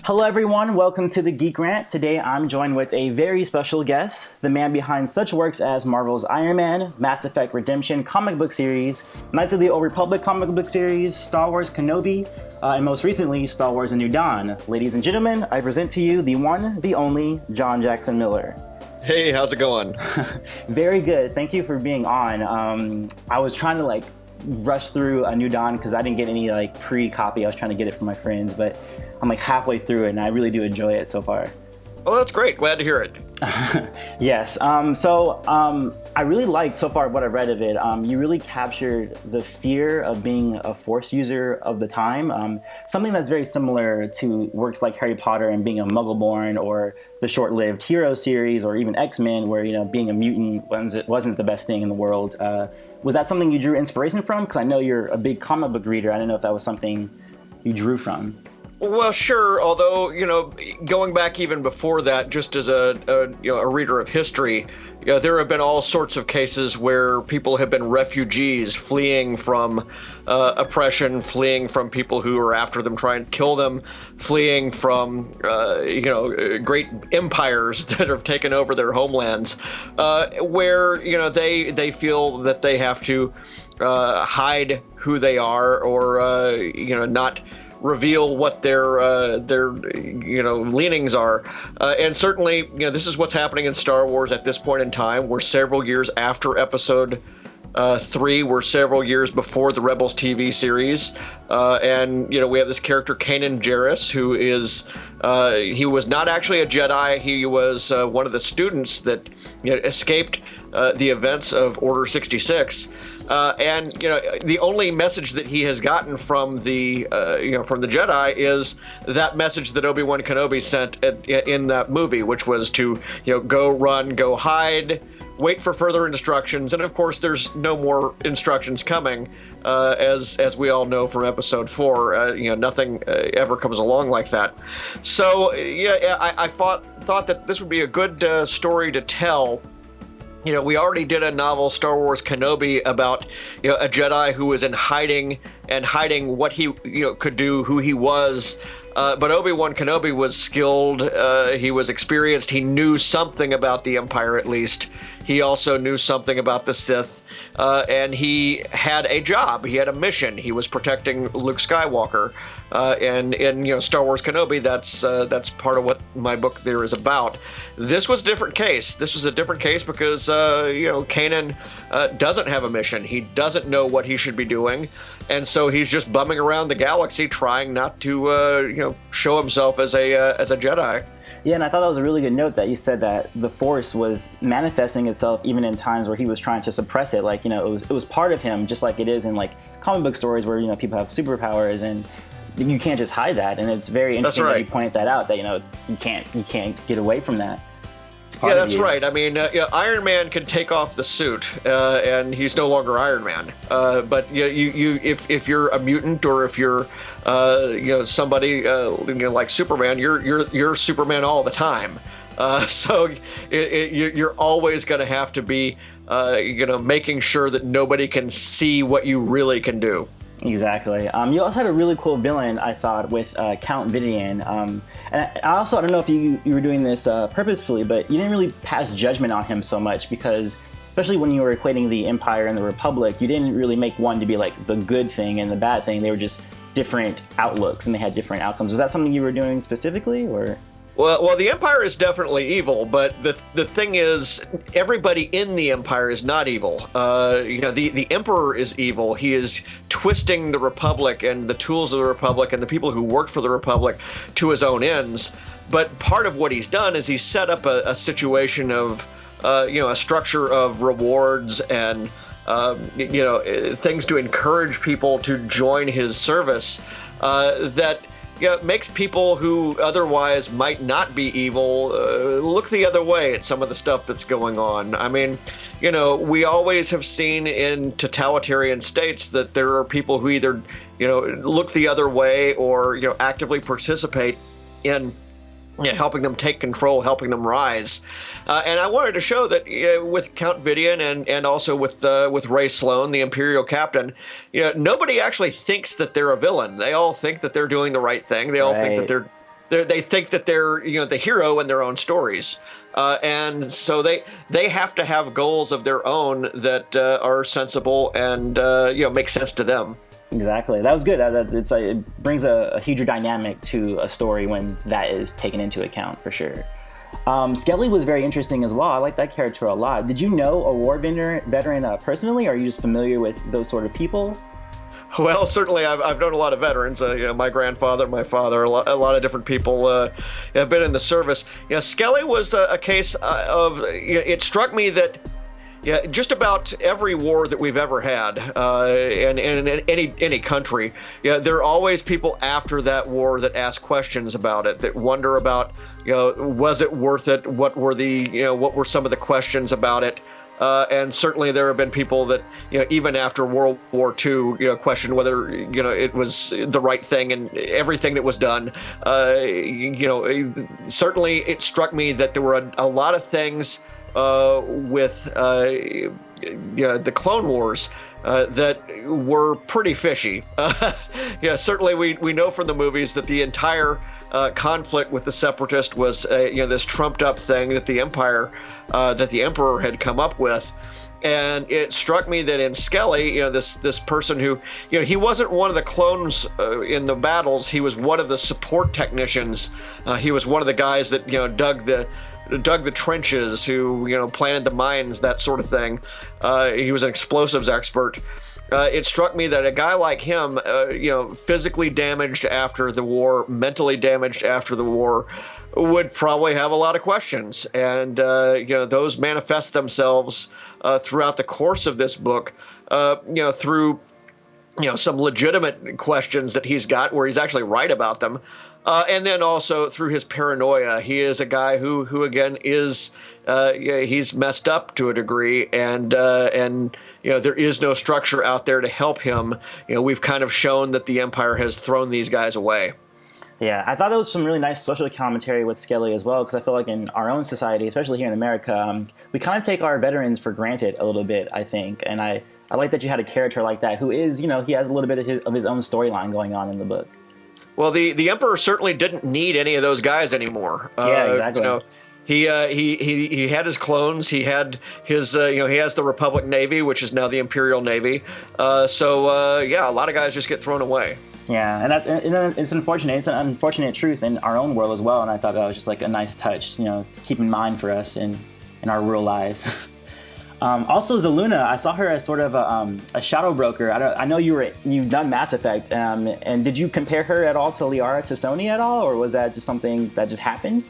Hello everyone, welcome to the Geek Rant. Today I'm joined with a very special guest, the man behind such works as Marvel's Iron Man, Mass Effect Redemption comic book series, Knights of the Old Republic comic book series, Star Wars Kenobi, and most recently, Star Wars A New Dawn. Ladies and gentlemen, I present to you the one, the only, John Jackson Miller. Hey, how's it going? Very good. Thank you for being on. I was trying to rush through A New Dawn because I didn't get any pre-copy. I was trying to get it from my friends, but I'm halfway through it and I really do enjoy it so far. Oh, that's great. Glad to hear it. Yes. I really liked so far what I read of it. You really captured the fear of being a Force user of the time. Something that's very similar to works like Harry Potter and being a Muggle-born, or the short-lived Hero series, or even X-Men, where being a mutant wasn't the best thing in the world. Was that something you drew inspiration from? Because I know you're a big comic book reader. I don't know if that was something you drew from. Well, sure. Although, going back even before that, just as a reader of history, there have been all sorts of cases where people have been refugees fleeing from oppression, fleeing from people who are after them, trying to kill them, fleeing from, great empires that have taken over their homelands, where, they feel that they have to hide who they are, or, not reveal what their leanings are, and certainly this is what's happening in Star Wars at this point in time. We're several years after Episode 3. We're several years before the Rebels TV series, and we have this character Kanan Jarrus, who is he was not actually a Jedi. He was one of the students that escaped the events of Order 66, and the only message that he has gotten from the Jedi is that message that Obi-Wan Kenobi sent in that movie, which was to go run, go hide, wait for further instructions. And of course, there's no more instructions coming, as we all know from Episode 4. Nothing ever comes along like that. So I thought that this would be a good story to tell. We already did a novel, Star Wars Kenobi, about a Jedi who was in hiding and hiding what he could do, who he was. But Obi-Wan Kenobi was skilled. He was experienced. He knew something about the Empire, at least. He also knew something about the Sith, and he had a job. He had a mission. He was protecting Luke Skywalker. And in Star Wars Kenobi, that's part of what my book there is about. This was a different case. This was a different case because Kanan doesn't have a mission. He doesn't know what he should be doing, and so he's just bumming around the galaxy, trying not to show himself as a Jedi. Yeah, and I thought that was a really good note that you said that the Force was manifesting itself even in times where he was trying to suppress it. It was part of him, just like it is in comic book stories where people have superpowers, and you can't just hide that. And it's very interesting that you pointed that out, that you can't get away from that. Yeah, that's right. I mean, Iron Man can take off the suit, and he's no longer Iron Man. But if you're a mutant, or if you're somebody like Superman, you're Superman all the time. So you're always going to have to be making sure that nobody can see what you really can do. Exactly. You also had a really cool villain, I thought, with Count Vidian. And I don't know if you were doing this purposefully, but you didn't really pass judgment on him so much, because especially when you were equating the Empire and the Republic, you didn't really make one to be the good thing and the bad thing. They were just different outlooks and they had different outcomes. Was that something you were doing specifically, or? Well, the Empire is definitely evil, but the thing is, everybody in the Empire is not evil. The Emperor is evil. He is twisting the Republic and the tools of the Republic and the people who work for the Republic to his own ends. But part of what he's done is he's set up a situation of, a structure of rewards and, things to encourage people to join his service, that makes people who otherwise might not be evil look the other way at some of the stuff that's going on. I mean, we always have seen in totalitarian states that there are people who either, look the other way, or, actively participate in helping them take control, helping them rise. And I wanted to show that with Count Vidian and also with Ray Sloan, the Imperial captain, nobody actually thinks that they're a villain. They all think that they're doing the right thing. They all think that they think that they're the hero in their own stories, and so they have to have goals of their own that are sensible and make sense to them. Exactly. That was good. It brings a huge dynamic to a story when that is taken into account, for sure. Skelly was very interesting as well. I like that character a lot. Did you know a war veteran personally, or are you just familiar with those sort of people? Well, certainly I've known a lot of veterans. My grandfather, my father, a lot of different people have been in the service. Skelly was a case of. It struck me that. Yeah, just about every war that we've ever had, and in any country, there are always people after that war that ask questions about it, that wonder about, was it worth it? What were some of the questions about it? And certainly there have been people that, even after World War II, questioned whether, it was the right thing and everything that was done. Certainly it struck me that there were a lot of things with the Clone Wars that were pretty fishy. Certainly we know from the movies that the entire conflict with the Separatist was this trumped up thing that the Emperor had come up with. And it struck me that in Skelly, this person who, he wasn't one of the clones in the battles. He was one of the support technicians. He was one of the guys that dug the trenches, who planted the mines, that sort of thing. He was an explosives expert. It struck me that a guy like him, physically damaged after the war, mentally damaged after the war, would probably have a lot of questions. And those manifest themselves throughout the course of this book, through some legitimate questions that he's got where he's actually right about them. And then also through his paranoia. He is a guy who again is he's messed up to a degree, and there is no structure out there to help him. We've kind of shown that the Empire has thrown these guys away. Yeah, I thought there was some really nice social commentary with Skelly as well, because I feel like in our own society, especially here in America, we kind of take our veterans for granted a little bit, I think. And I like that you had a character like that who is, he has a little bit of his own storyline going on in the book. Well, the Emperor certainly didn't need any of those guys ananymore. Yeah, exactly. He had his clones. He had his he has the Republic Navy, which is now the Imperial Navy. So a lot of guys just get thrown away. Yeah, and it's unfortunate. It's an unfortunate truth in our own world as well. And I thought that was just like a nice touch, to keep in mind for us in our real lives. Also, Zaluna, I saw her as sort of a shadow broker. I know you've done Mass Effect, and did you compare her at all to Liara T'Soni at all, or was that just something that just happened?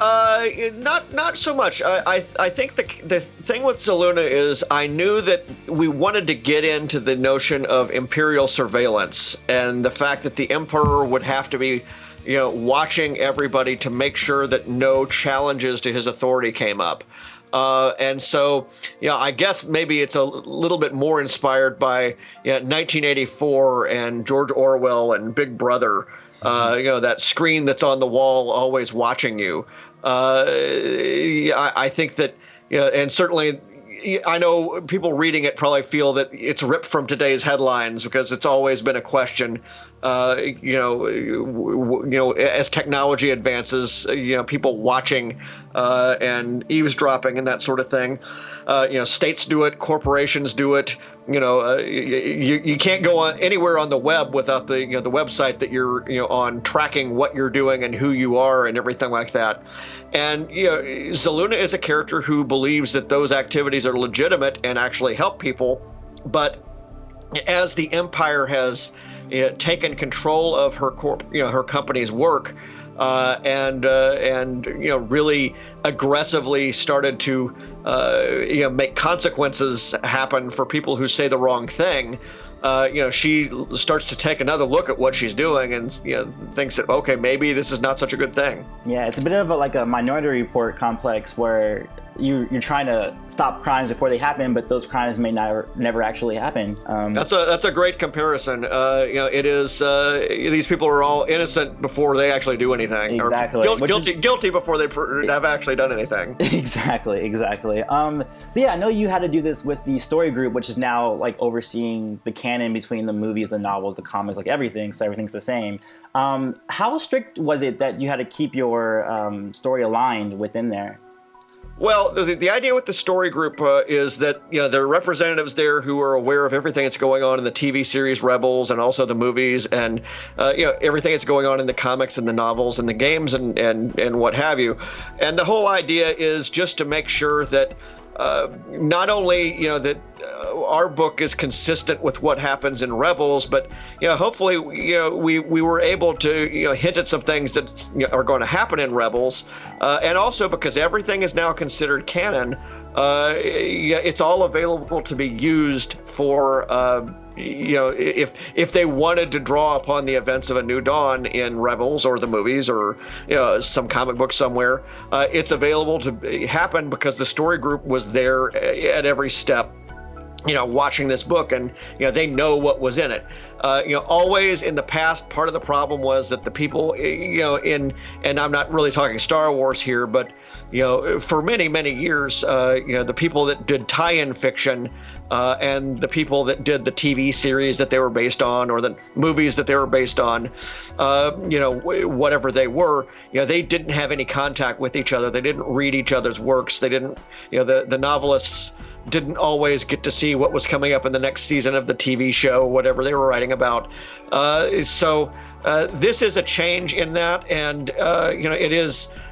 Not so much. I think the thing with Zaluna is I knew that we wanted to get into the notion of Imperial surveillance and the fact that the Emperor would have to be, watching everybody to make sure that no challenges to his authority came up. And so, I guess maybe it's a little bit more inspired by 1984 and George Orwell and Big Brother, that screen that's on the wall always watching you. I think that, and certainly I know people reading it probably feel that it's ripped from today's headlines because it's always been a question. As technology advances, people watching and eavesdropping and that sort of thing. States do it, corporations do it. You can't go anywhere on the web without the the website that you're on, tracking what you're doing and who you are and everything like that. And Zaluna is a character who believes that those activities are legitimate and actually help people, but as the Empire has taken control of her her company's work, and really aggressively started to make consequences happen for people who say the wrong thing. She starts to take another look at what she's doing and thinks that, okay, maybe this is not such a good thing. Yeah, it's a bit of a Minority Report complex where you're trying to stop crimes before they happen, but those crimes may never actually happen. That's a great comparison. It is these people are all innocent before they actually do anything. Exactly. Or guilty before they have actually done anything. Exactly. So yeah, I know you had to do this with the story group, which is now like overseeing the canon between the movies, the novels, the comics, like everything. So everything's the same. How strict was it that you had to keep your story aligned within there? Well, the idea with the story group is that there are representatives there who are aware of everything that's going on in the TV series Rebels and also the movies, and everything that's going on in the comics and the novels and the games and what have you. And the whole idea is just to make sure that not only that our book is consistent with what happens in Rebels, but hopefully we were able to hint at some things that are going to happen in Rebels, and also because everything is now considered canon, it's all available to be used for if they wanted to draw upon the events of A New Dawn in Rebels or the movies or some comic book somewhere, it's available to happen because the story group was there at every step, watching this book, and they know what was in it. Always in the past, part of the problem was that the people and I'm not really talking Star Wars here, but for many years, the people that did tie-in fiction and the people that did the TV series that they were based on or the movies that they were based on, whatever they were, they didn't have any contact with each other. They didn't read each other's works. They didn't, the novelists didn't always get to see what was coming up in the next season of the TV show, whatever they were writing about. So this is a change in that, and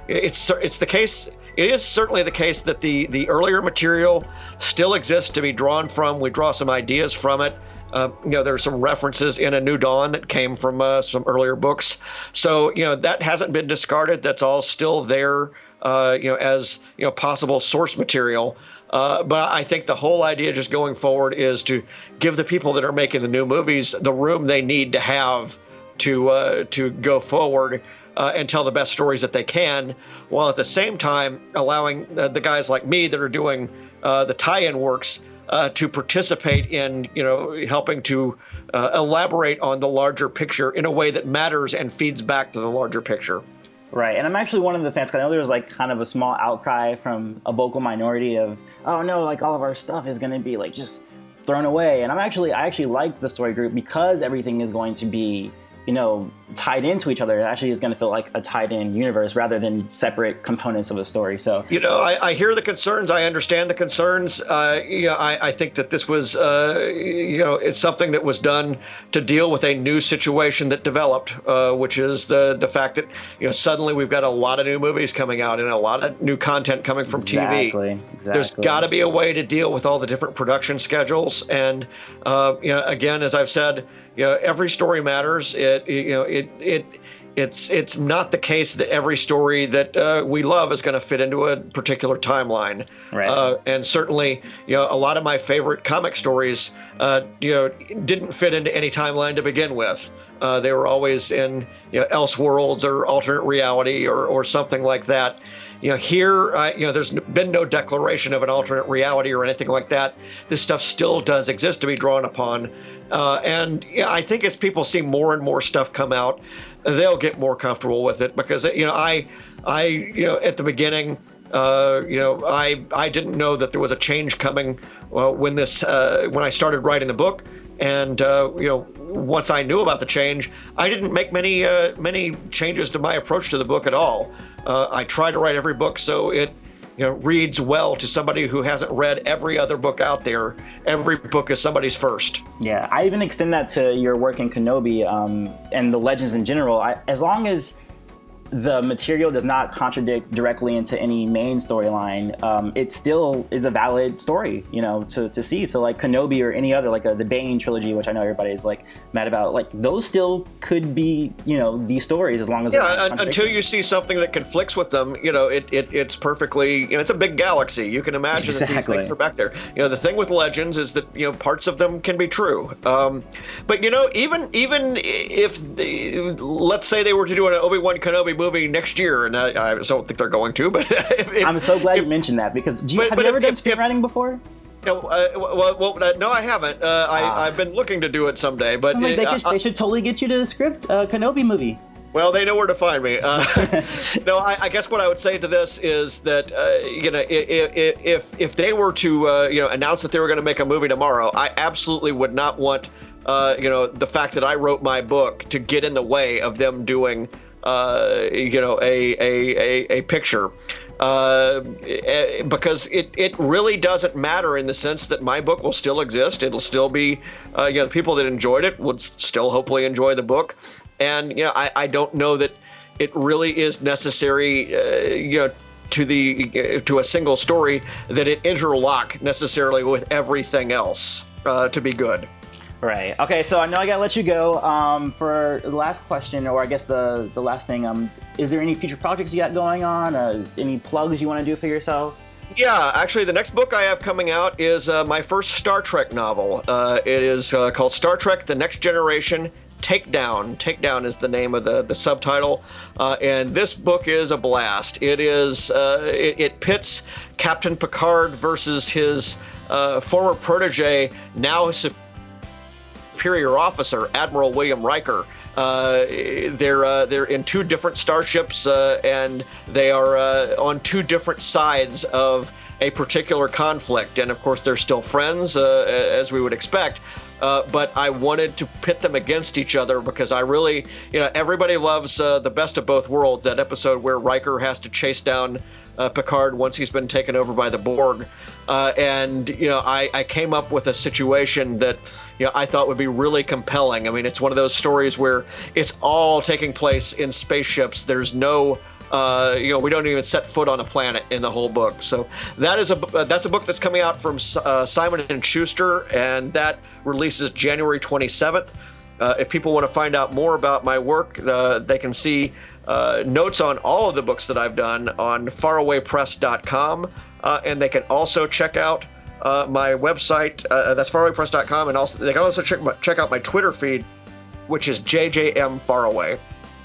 it's the case. It is certainly the case that the earlier material still exists to be drawn from. We draw some ideas from it. There are some references in A New Dawn that came from some earlier books. So that hasn't been discarded. That's all still there, as possible source material. But I think the whole idea just going forward is to give the people that are making the new movies the room they need to have to go forward and tell the best stories that they can, while at the same time allowing the guys like me that are doing the tie-in works to participate in helping to elaborate on the larger picture in a way that matters and feeds back to the larger picture. Right, and I'm actually one of the fans, because I know there was like kind of a small outcry from a vocal minority of, oh no, like all of our stuff is going to be like just thrown away. And I actually liked the story group because everything is going to be, tied into each other. It actually is going to feel like a tied-in universe rather than separate components of a story. So I hear the concerns. I understand the concerns. I think that this was it's something that was done to deal with a new situation that developed, which is the fact that suddenly we've got a lot of new movies coming out and a lot of new content coming from TV. Exactly. There's got to be a way to deal with all the different production schedules, and again, as I've said, every story matters. It's not the case that every story that we love is going to fit into a particular timeline. Right. And certainly, a lot of my favorite comic stories, didn't fit into any timeline to begin with. They were always in, Elseworlds or alternate reality or something like that. Here, there's been no declaration of an alternate reality or anything like that. This stuff still does exist to be drawn upon. And I think as people see more and more stuff come out, they'll get more comfortable with it because, at the beginning, I didn't know that there was a change coming when I started writing the book. And, once I knew about the change, I didn't make many changes to my approach to the book at all. I try to write every book so it reads well to somebody who hasn't read every other book out there. Every book is somebody's first. Yeah, I even extend that to your work in Kenobi and the Legends in general. As long as the material does not contradict directly into any main storyline, it still is a valid story, to see. So like Kenobi or any other, like the Bane trilogy, which I know everybody's like mad about, like those still could be, these stories as long as until you see something that conflicts with them, it's perfectly, it's a big galaxy. You can imagine that these things are back there. The thing with Legends is that parts of them can be true, but even if let's say they were to do an Obi-Wan Kenobi movie next year, and I don't think they're going to. But I'm so glad you mentioned that, because have you ever done screenwriting before? No, no, I haven't. I've been looking to do it someday, but they should totally get you to the script, Kenobi movie. Well, they know where to find me. No, I guess what I would say to this is that if they were to announce that they were going to make a movie tomorrow, I absolutely would not want the fact that I wrote my book to get in the way of them doing a picture. Because it really doesn't matter in the sense that my book will still exist. It'll still be, the people that enjoyed it would still hopefully enjoy the book. And, I don't know that it really is necessary, to a single story that it interlock necessarily with everything else to be good. Right. Okay, so I know I gotta let you go. For the last question, or I guess the last thing, is there any future projects you got going on? Any plugs you want to do for yourself? Yeah, actually, the next book I have coming out is my first Star Trek novel. It is called Star Trek: The Next Generation. Takedown. Takedown is the name of the subtitle, and this book is a blast. It is it pits Captain Picard versus his former protege, now superior officer, Admiral William Riker. They're in two different starships, and they are on two different sides of a particular conflict. And of course, they're still friends, as we would expect. But I wanted to pit them against each other because I really, everybody loves The Best of Both Worlds, that episode where Riker has to chase down Picard once he's been taken over by the Borg. And I came up with a situation that I thought would be really compelling. I mean, it's one of those stories where it's all taking place in spaceships. There's no we don't even set foot on a planet in the whole book. So that's a book that's coming out from Simon & Schuster, and that releases January 27th. If people want to find out more about my work, they can see notes on all of the books that I've done on farawaypress.com, and they can also check out my website. That's farawaypress.com, and also they can also check out my Twitter feed, which is JJMFaraway.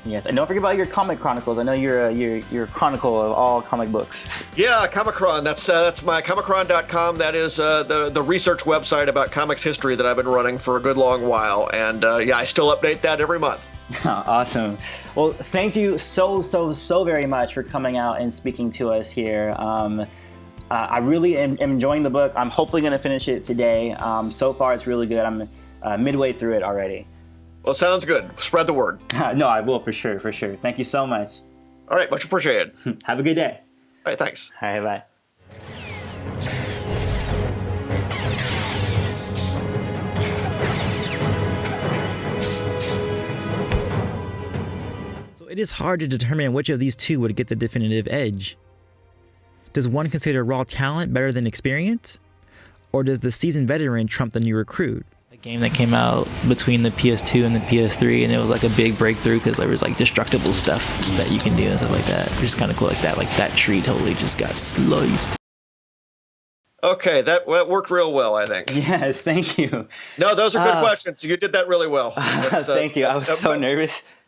Yes, and don't forget about your comic chronicles. I know you're a chronicle of all comic books. Yeah, Comicron. That's my comicron.com. That is the research website about comics history that I've been running for a good long while. And I still update that every month. Awesome. Well, thank you so very much for coming out and speaking to us here. I really am enjoying the book. I'm hopefully going to finish it today. So far, it's really good. I'm midway through it already. Well, sounds good. Spread the word. No, I will for sure. Thank you so much. All right, much appreciated. Have a good day. All right, thanks. All right, bye. So it is hard to determine which of these two would get the definitive edge. Does one consider raw talent better than experience? Or does the seasoned veteran trump the new recruit? Game that came out between the PS2 and the PS3, and it was like a big breakthrough because there was like destructible stuff that you can do and stuff like that. It's just kind of cool like that tree totally just got sliced. Okay, that worked real well, I think. Yes, thank you. No, those are good questions. You did that really well. Thank you. I was so nervous.